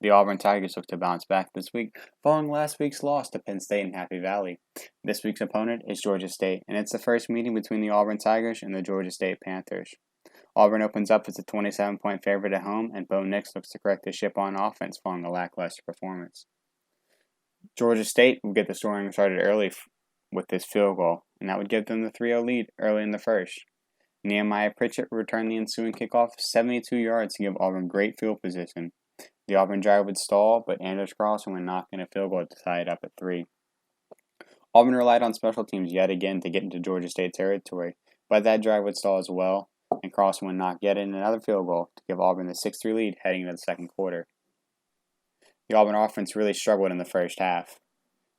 The Auburn Tigers look to bounce back this week following last week's loss to Penn State in Happy Valley. This week's opponent is Georgia State, and it's the first meeting between the Auburn Tigers and the Georgia State Panthers. Auburn opens up as a 27-point favorite at home, and Bo Nix looks to correct the ship on offense following a lackluster performance. Georgia State will get the scoring started early with this field goal, and that would give them the 3-0 lead early in the first. Nehemiah Pritchett returned the ensuing kickoff 72 yards to give Auburn great field position. The Auburn drive would stall, but Anders Carlson would knock in a field goal to tie it up at 3. Auburn relied on special teams yet again to get into Georgia State territory, but that drive would stall as well, and Carlson would knock yet in another field goal to give Auburn the 6-3 lead heading into the second quarter. The Auburn offense really struggled in the first half,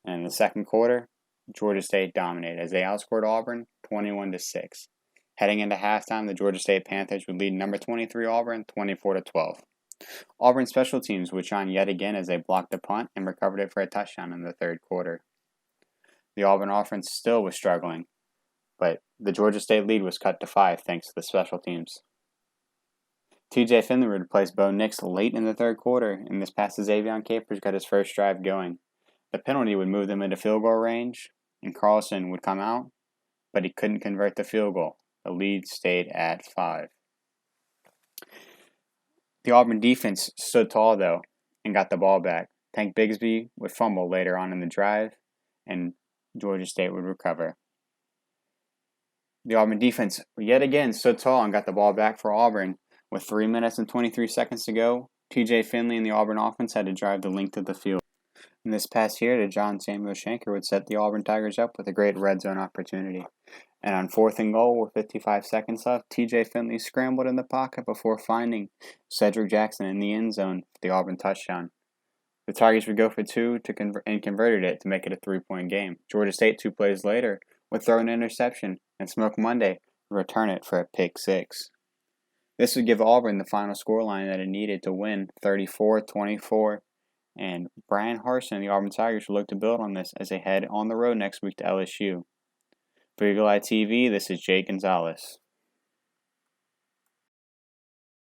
and in the second quarter, Georgia State dominated as they outscored Auburn 21-6. Heading into halftime, the Georgia State Panthers would lead number 23 Auburn 24-12. Auburn special teams would shine yet again as they blocked the punt and recovered it for a touchdown in the third quarter. The Auburn offense still was struggling, but the Georgia State lead was cut to 5 thanks to the special teams. TJ Finley would replace Bo Nix late in the third quarter, and this pass to Xavier Capers got his first drive going. The penalty would move them into field goal range, and Carlson would come out, but he couldn't convert the field goal. The lead stayed at 5. The Auburn defense stood tall, though, and got the ball back. Tank Bigsby would fumble later on in the drive, and Georgia State would recover. The Auburn defense yet again stood tall and got the ball back for Auburn. With 3 minutes and 23 seconds to go, TJ Finley and the Auburn offense had to drive the length of the field. And this pass here to John Samuel Shanker would set the Auburn Tigers up with a great red zone opportunity. And on 4th and goal with 55 seconds left, TJ Finley scrambled in the pocket before finding Cedric Jackson in the end zone for the Auburn touchdown. The Tigers would go for 2 and converted it to make it a 3-point game. Georgia State 2 plays later would throw an interception, and Smoke Monday would return it for a pick 6. This would give Auburn the final scoreline that it needed to win 34-24. And Brian Harsin and the Auburn Tigers will look to build on this as they head on the road next week to LSU. For Eagle Eye TV, this is Jake Gonzalez.